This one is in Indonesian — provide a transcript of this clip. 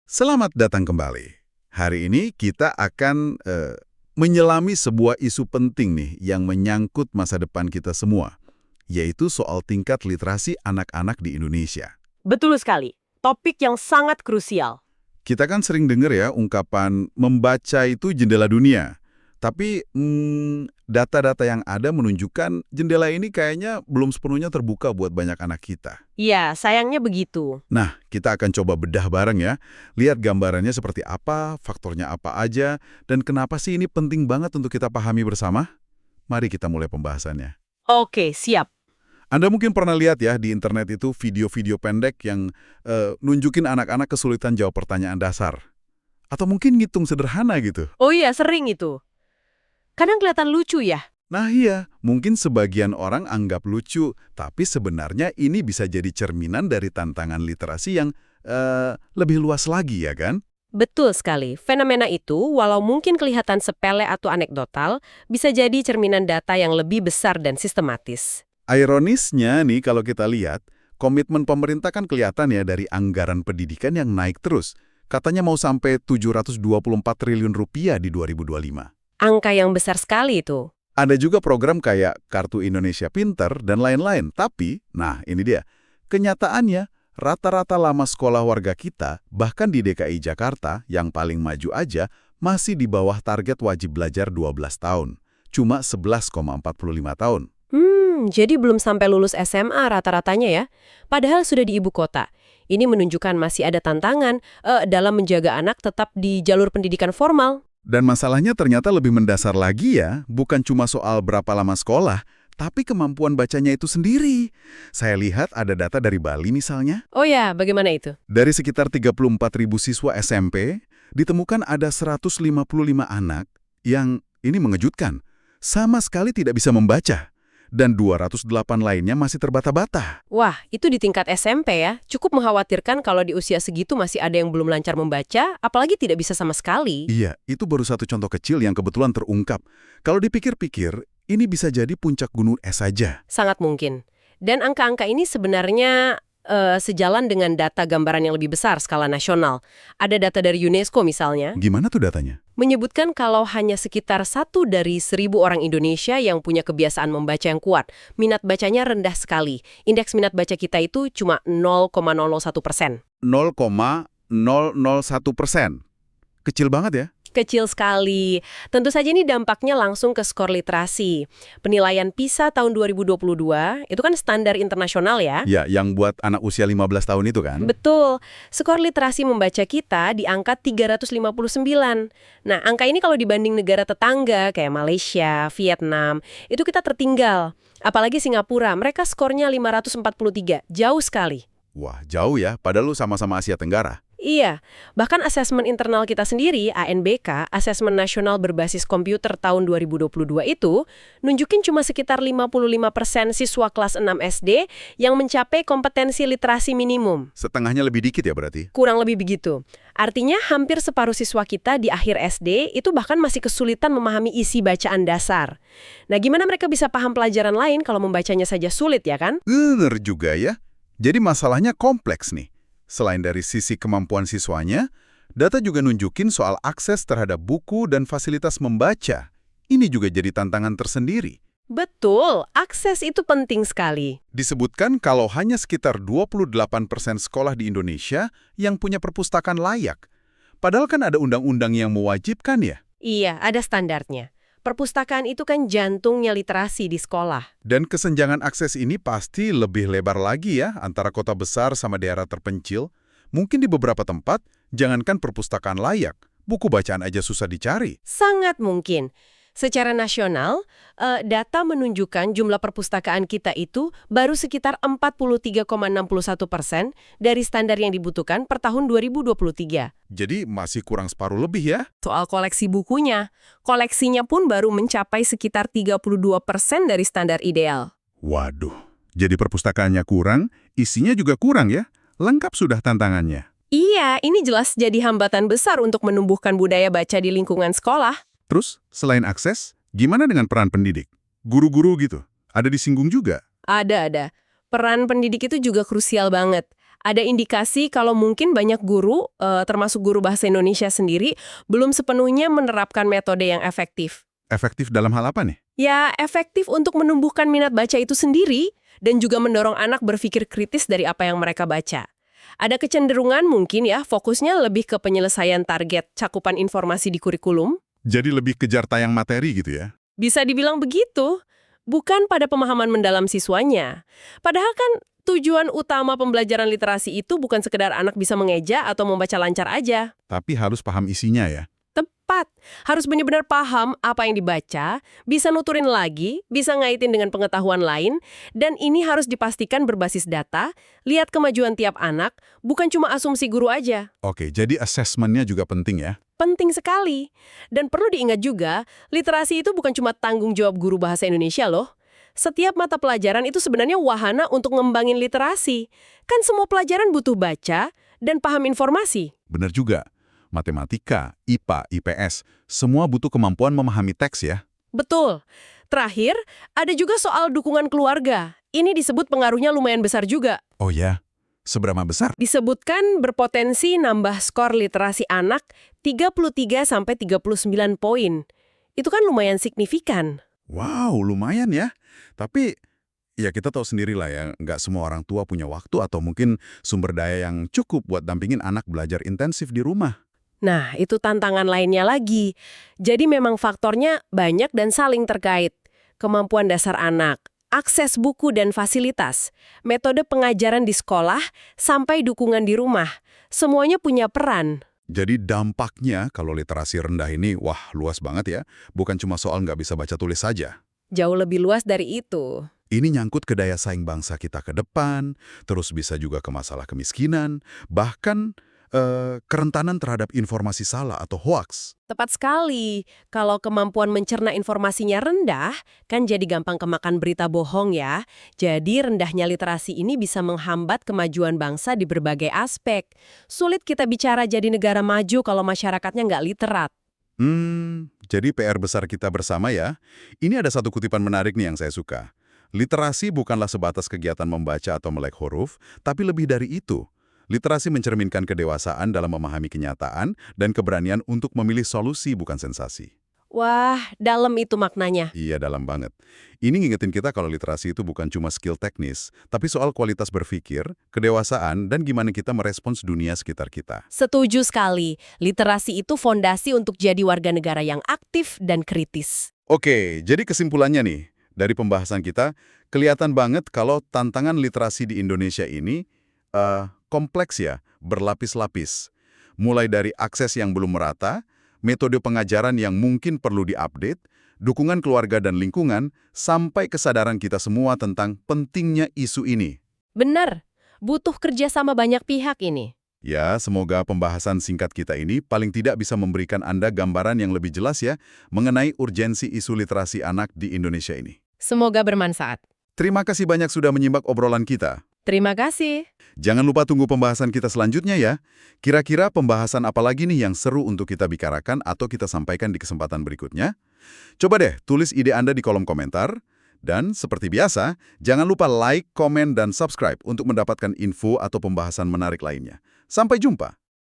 Selamat datang kembali. Hari ini kita akan menyelami sebuah isu penting nih yang menyangkut masa depan kita semua, yaitu soal tingkat literasi anak-anak di Indonesia. Betul sekali. Topik yang sangat krusial. Kita kan sering dengar ya ungkapan membaca itu jendela dunia. Tapi data-data yang ada menunjukkan jendela ini kayaknya belum sepenuhnya terbuka buat banyak anak kita. Iya, sayangnya begitu. Nah, kita akan coba bedah bareng ya. Lihat gambarannya seperti apa, faktornya apa aja, dan kenapa sih ini penting banget untuk kita pahami bersama? Mari kita mulai pembahasannya. Oke, siap. Anda mungkin pernah lihat ya di internet itu video-video pendek yang nunjukin anak-anak kesulitan jawab pertanyaan dasar. Atau mungkin ngitung sederhana gitu. Oh iya, sering itu. Kadang kelihatan lucu ya. Nah iya, mungkin sebagian orang anggap lucu, tapi sebenarnya ini bisa jadi cerminan dari tantangan literasi yang lebih luas lagi ya kan? Betul sekali. Fenomena itu, walau mungkin kelihatan sepele atau anekdotal, bisa jadi cerminan data yang lebih besar dan sistematis. Ironisnya nih kalau kita lihat, komitmen pemerintah kan kelihatan ya dari anggaran pendidikan yang naik terus. Katanya mau sampai 724 triliun rupiah di 2025. Angka yang besar sekali itu. Ada juga program kayak Kartu Indonesia Pinter dan lain-lain. Tapi, nah ini dia, kenyataannya rata-rata lama sekolah warga kita, bahkan di DKI Jakarta yang paling maju aja, masih di bawah target wajib belajar 12 tahun. Cuma 11,45 tahun. Jadi belum sampai lulus SMA rata-ratanya ya. Padahal sudah di ibu kota. Ini menunjukkan masih ada tantangan dalam menjaga anak tetap di jalur pendidikan formal. Dan masalahnya ternyata lebih mendasar lagi ya, bukan cuma soal berapa lama sekolah, tapi kemampuan bacanya itu sendiri. Saya lihat ada data dari Bali misalnya. Oh ya, bagaimana itu? Dari sekitar 34.000 siswa SMP, ditemukan ada 155 anak yang, ini mengejutkan, sama sekali tidak bisa membaca. Dan 208 lainnya masih terbata-bata. Wah, itu di tingkat SMP ya. Cukup mengkhawatirkan kalau di usia segitu masih ada yang belum lancar membaca, apalagi tidak bisa sama sekali. Iya, itu baru satu contoh kecil yang kebetulan terungkap. Kalau dipikir-pikir, ini bisa jadi puncak gunung es saja. Sangat mungkin. Dan angka-angka ini sebenarnya sejalan dengan data gambaran yang lebih besar skala nasional. Ada data dari UNESCO misalnya, Gimana tuh datanya? menyebutkan kalau hanya sekitar 1 dari 1.000 orang Indonesia yang punya kebiasaan membaca yang kuat. Minat bacanya rendah sekali. Indeks minat baca kita itu cuma 0,001%. 0,001%. Kecil banget ya? Kecil sekali. Tentu saja ini dampaknya langsung ke skor literasi. Penilaian PISA tahun 2022 itu kan standar internasional ya. Ya, yang buat anak usia 15 tahun itu kan? Betul. Skor literasi membaca kita di angka 359. Nah, angka ini kalau dibanding negara tetangga kayak Malaysia, Vietnam, itu kita tertinggal. Apalagi Singapura, mereka skornya 543. Jauh sekali. Wah, jauh ya, padahal lu sama-sama Asia Tenggara. Iya, bahkan asesmen internal kita sendiri, ANBK, Asesmen Nasional Berbasis Komputer tahun 2022 itu, nunjukin cuma sekitar 55% siswa kelas 6 SD yang mencapai kompetensi literasi minimum. Setengahnya lebih dikit ya berarti? Kurang lebih begitu. Artinya hampir separuh siswa kita di akhir SD itu bahkan masih kesulitan memahami isi bacaan dasar. Nah, gimana mereka bisa paham pelajaran lain kalau membacanya saja sulit ya kan? Bener juga ya. Jadi masalahnya kompleks nih. Selain dari sisi kemampuan siswanya, data juga nunjukin soal akses terhadap buku dan fasilitas membaca. Ini juga jadi tantangan tersendiri. Betul, akses itu penting sekali. Disebutkan kalau hanya sekitar 28% sekolah di Indonesia yang punya perpustakaan layak. Padahal kan ada undang-undang yang mewajibkan ya. Iya, ada standarnya. Perpustakaan itu kan jantungnya literasi di sekolah. Dan kesenjangan akses ini pasti lebih lebar lagi ya antara kota besar sama daerah terpencil. Mungkin di beberapa tempat, jangankan perpustakaan layak, buku bacaan aja susah dicari. Sangat mungkin. Secara nasional, data menunjukkan jumlah perpustakaan kita itu baru sekitar 43,61% dari standar yang dibutuhkan per tahun 2023. Jadi masih kurang separuh lebih ya. Soal koleksi bukunya, koleksinya pun baru mencapai sekitar 32% dari standar ideal. Waduh, jadi perpustakaannya kurang, isinya juga kurang ya. Lengkap sudah tantangannya. Iya, ini jelas jadi hambatan besar untuk menumbuhkan budaya baca di lingkungan sekolah. Terus, selain akses, gimana dengan peran pendidik? Guru-guru gitu, ada disinggung juga? Ada. Peran pendidik itu juga krusial banget. Ada indikasi kalau mungkin banyak guru, termasuk guru bahasa Indonesia sendiri, belum sepenuhnya menerapkan metode yang efektif. Efektif dalam hal apa nih? Ya, efektif untuk menumbuhkan minat baca itu sendiri dan juga mendorong anak berpikir kritis dari apa yang mereka baca. Ada kecenderungan mungkin ya, fokusnya lebih ke penyelesaian target cakupan informasi di kurikulum. Jadi lebih kejar tayang materi gitu ya? Bisa dibilang begitu, bukan pada pemahaman mendalam siswanya. Padahal kan tujuan utama pembelajaran literasi itu bukan sekedar anak bisa mengeja atau membaca lancar aja. Tapi harus paham isinya ya? Tepat. Harus benar-benar paham apa yang dibaca, bisa nuturin lagi, bisa ngaitin dengan pengetahuan lain, dan ini harus dipastikan berbasis data, lihat kemajuan tiap anak, bukan cuma asumsi guru aja. Oke, jadi asesmennya juga penting ya? Penting sekali. Dan perlu diingat juga, literasi itu bukan cuma tanggung jawab guru bahasa Indonesia loh. Setiap mata pelajaran itu sebenarnya wahana untuk ngembangin literasi. Kan semua pelajaran butuh baca dan paham informasi. Benar juga. Matematika, IPA, IPS, semua butuh kemampuan memahami teks ya? Betul. Terakhir, ada juga soal dukungan keluarga. Ini disebut pengaruhnya lumayan besar juga. Oh ya? Seberapa besar? Disebutkan berpotensi nambah skor literasi anak 33-39 poin. Itu kan lumayan signifikan. Wow, lumayan ya. Tapi ya kita tahu sendiri lah ya, nggak semua orang tua punya waktu atau mungkin sumber daya yang cukup buat dampingin anak belajar intensif di rumah. Nah, itu tantangan lainnya lagi. Jadi memang faktornya banyak dan saling terkait. Kemampuan dasar anak, akses buku dan fasilitas, metode pengajaran di sekolah, sampai dukungan di rumah. Semuanya punya peran. Jadi dampaknya kalau literasi rendah ini, wah luas banget ya. Bukan cuma soal nggak bisa baca tulis saja. Jauh lebih luas dari itu. Ini nyangkut ke daya saing bangsa kita ke depan, terus bisa juga ke masalah kemiskinan, bahkan kerentanan terhadap informasi salah atau hoaks. Tepat sekali. Kalau kemampuan mencerna informasinya rendah, kan jadi gampang kemakan berita bohong ya. Jadi rendahnya literasi ini bisa menghambat kemajuan bangsa di berbagai aspek. Sulit kita bicara jadi negara maju kalau masyarakatnya nggak literat. Jadi PR besar kita bersama ya. Ini ada satu kutipan menarik nih yang saya suka. Literasi bukanlah sebatas kegiatan membaca atau melek huruf, tapi lebih dari itu. Literasi mencerminkan kedewasaan dalam memahami kenyataan dan keberanian untuk memilih solusi bukan sensasi. Wah, dalam itu maknanya. Iya, dalam banget. Ini ngingetin kita kalau literasi itu bukan cuma skill teknis, tapi soal kualitas berpikir, kedewasaan, dan gimana kita merespons dunia sekitar kita. Setuju sekali. Literasi itu fondasi untuk jadi warga negara yang aktif dan kritis. Oke, jadi kesimpulannya nih, dari pembahasan kita, kelihatan banget kalau tantangan literasi di Indonesia ini kompleks ya, berlapis-lapis. Mulai dari akses yang belum merata, metode pengajaran yang mungkin perlu diupdate, dukungan keluarga dan lingkungan, sampai kesadaran kita semua tentang pentingnya isu ini. Benar, butuh kerjasama banyak pihak ini. Ya, semoga pembahasan singkat kita ini paling tidak bisa memberikan Anda gambaran yang lebih jelas ya mengenai urgensi isu literasi anak di Indonesia ini. Semoga bermanfaat. Terima kasih banyak sudah menyimak obrolan kita. Terima kasih. Jangan lupa tunggu pembahasan kita selanjutnya ya. Kira-kira pembahasan apa lagi nih yang seru untuk kita bicarakan atau kita sampaikan di kesempatan berikutnya? Coba deh tulis ide Anda di kolom komentar. Dan seperti biasa, jangan lupa like, komen, dan subscribe untuk mendapatkan info atau pembahasan menarik lainnya. Sampai jumpa!